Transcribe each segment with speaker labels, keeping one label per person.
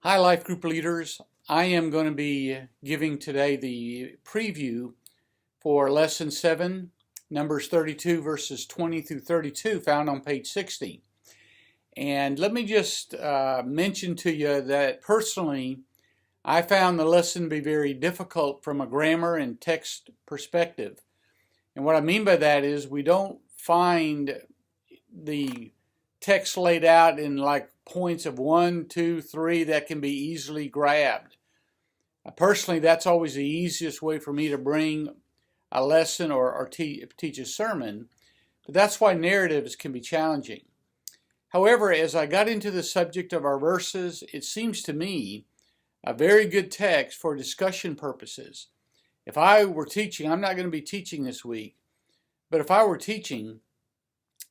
Speaker 1: Hi, Life Group leaders. I am going to be giving today the preview for Lesson 7, Numbers 32, verses 20 through 32, found on page 60. And let me just mention to you that personally, I found the lesson to be very difficult from a grammar and text perspective. And what I mean by that is we don't find the text laid out in like points of 1, 2, 3 that can be easily grabbed. Personally, that's always the easiest way for me to bring a lesson or teach a sermon, but that's why narratives can be challenging. However, as I got into the subject of our verses, it seems to me a very good text for discussion purposes. If I were teaching, I'm not going to be teaching this week, but if I were teaching,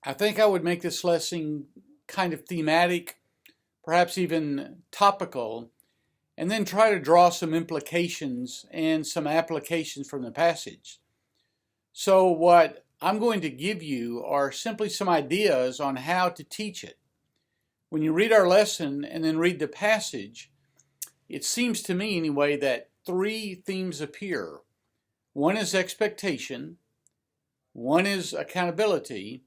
Speaker 1: I think I would make this lesson kind of thematic, perhaps even topical, and then try to draw some implications and some applications from the passage. So what I'm going to give you are simply some ideas on how to teach it. When you read our lesson and then read the passage, it seems to me anyway that three themes appear. One is expectation, one is accountability,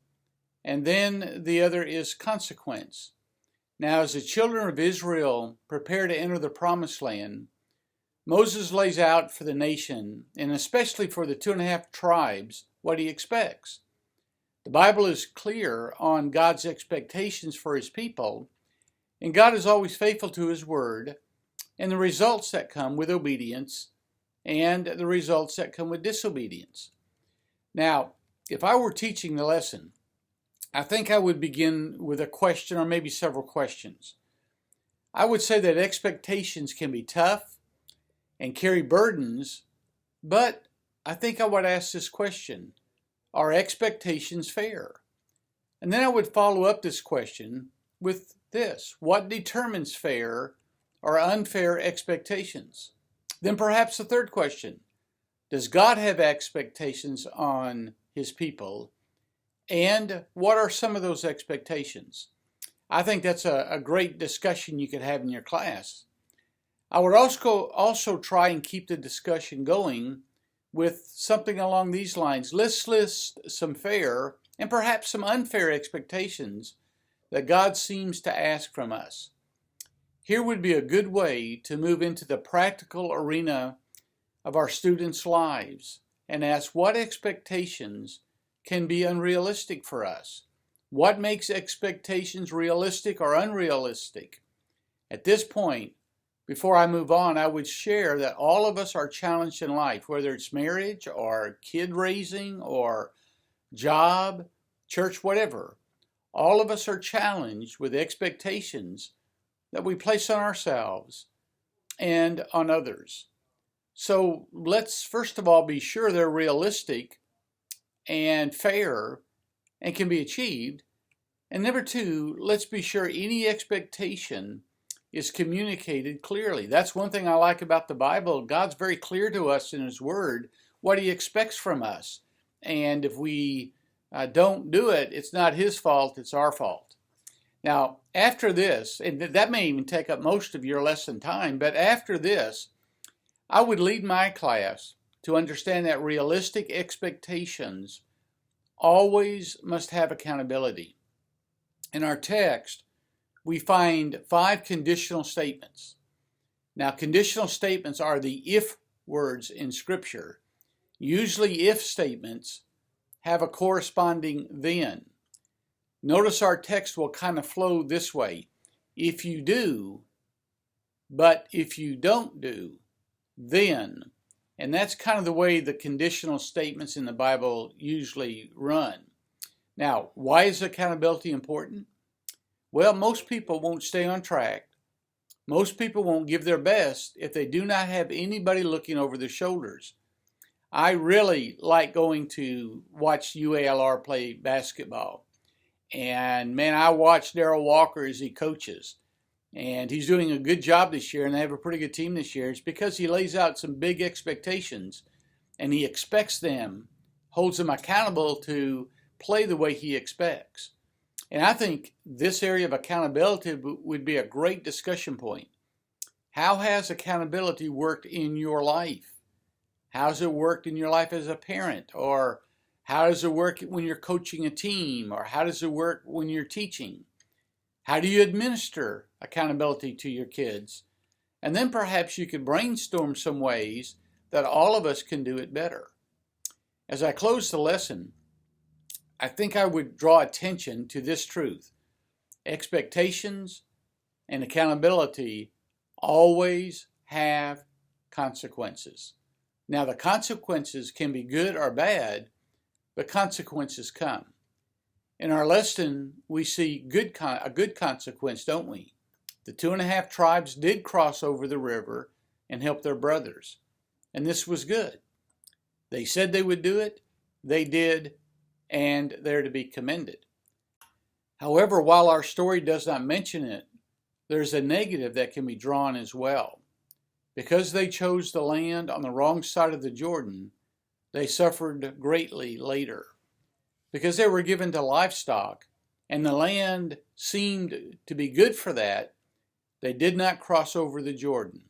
Speaker 1: and then the other is consequence. Now, as the children of Israel prepare to enter the promised land, Moses lays out for the nation, and especially for the 2.5 tribes, what he expects. The Bible is clear on God's expectations for his people, and God is always faithful to his word, and the results that come with obedience, and the results that come with disobedience. Now, if I were teaching the lesson, I think I would begin with a question or maybe several questions. I would say that expectations can be tough and carry burdens, but I think I would ask this question: are expectations fair? And then I would follow up this question with this: what determines fair or unfair expectations? Then perhaps the third question: does God have expectations on his people? And what are some of those expectations? I think that's a great discussion you could have in your class. I would also try and keep the discussion going with something along these lines. Let's list some fair and perhaps some unfair expectations that God seems to ask from us. Here would be a good way to move into the practical arena of our students' lives and ask what expectations can be unrealistic for us. What makes expectations realistic or unrealistic? At this point, before I move on, I would share that all of us are challenged in life, whether it's marriage or kid raising or job, church, whatever. All of us are challenged with expectations that we place on ourselves and on others. So let's first of all be sure they're realistic and fair and can be achieved. And number two, let's be sure any expectation is communicated clearly. That's one thing I like about the Bible. God's very clear to us in his word what he expects from us. And if we don't do it, it's not his fault, it's our fault. Now, after this, and that may even take up most of your lesson time, but after this, I would lead my class to understand that realistic expectations always must have accountability. In our text, we find 5 conditional statements. Now, conditional statements are the if words in Scripture. Usually, if statements have a corresponding then. Notice our text will kind of flow this way: if you do, but if you don't do, then. And that's kind of the way the conditional statements in the Bible usually run. Now, why is accountability important? Well, most people won't stay on track. Most people won't give their best if they do not have anybody looking over their shoulders. I really like going to watch UALR play basketball. And man, I watch Darrell Walker as he coaches. And he's doing a good job this year, and they have a pretty good team this year. It's because he lays out some big expectations, and he expects them, holds them accountable to play the way he expects. And I think this area of accountability would be a great discussion point. How has accountability worked in your life? How's it worked in your life as a parent? Or how does it work when you're coaching a team? Or how does it work when you're teaching? How do you administer accountability to your kids? And then perhaps you could brainstorm some ways that all of us can do it better. As I close the lesson, I think I would draw attention to this truth. Expectations and accountability always have consequences. Now, the consequences can be good or bad, but consequences come. In our lesson, we see a good consequence, don't we? The 2.5 tribes did cross over the river and help their brothers, and this was good. They said they would do it, they did, and they're to be commended. However, while our story does not mention it, there's a negative that can be drawn as well. Because they chose the land on the wrong side of the Jordan, they suffered greatly later. Because they were given to livestock, and the land seemed to be good for that, they did not cross over the Jordan.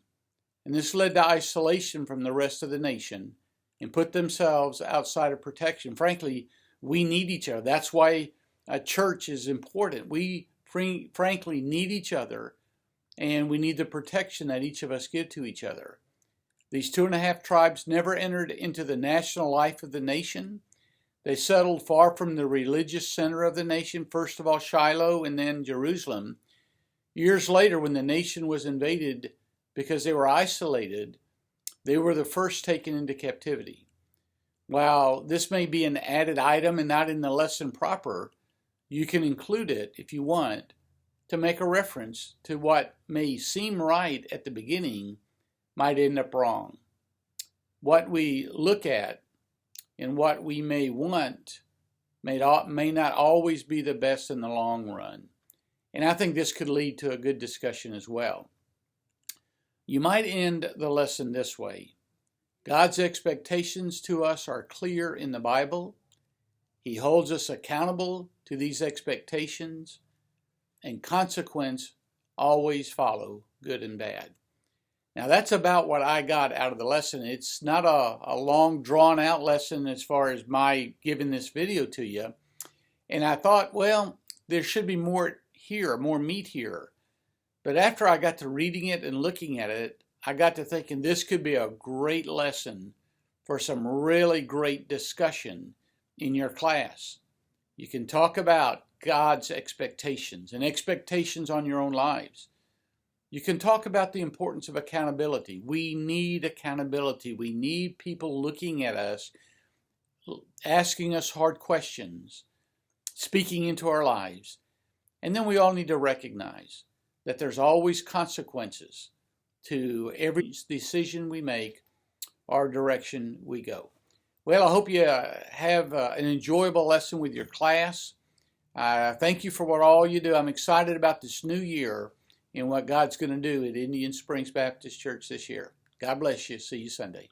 Speaker 1: And this led to isolation from the rest of the nation and put themselves outside of protection. Frankly, we need each other. That's why a church is important. We frankly need each other, and we need the protection that each of us give to each other. These 2.5 tribes never entered into the national life of the nation. They settled far from the religious center of the nation, first of all Shiloh and then Jerusalem. Years later, when the nation was invaded because they were isolated, they were the first taken into captivity. While this may be an added item and not in the lesson proper, you can include it if you want to make a reference to what may seem right at the beginning might end up wrong. What we look at and what we may want may not always be the best in the long run. And I think this could lead to a good discussion as well. You might end the lesson this way. God's expectations to us are clear in the Bible. He holds us accountable to these expectations, and consequence always follow, good and bad. Now that's about what I got out of the lesson. It's not a long drawn out lesson as far as my giving this video to you. And I thought, well, there should be more here, more meat here. But after I got to reading it and looking at it, I got to thinking this could be a great lesson for some really great discussion in your class. You can talk about God's expectations and expectations on your own lives. You can talk about the importance of accountability. We need accountability. We need people looking at us, asking us hard questions, speaking into our lives. And then we all need to recognize that there's always consequences to every decision we make or direction we go. Well, I hope you have an enjoyable lesson with your class. Thank you for what all you do. I'm excited about this new year and what God's going to do at Indian Springs Baptist Church this year. God bless you. See you Sunday.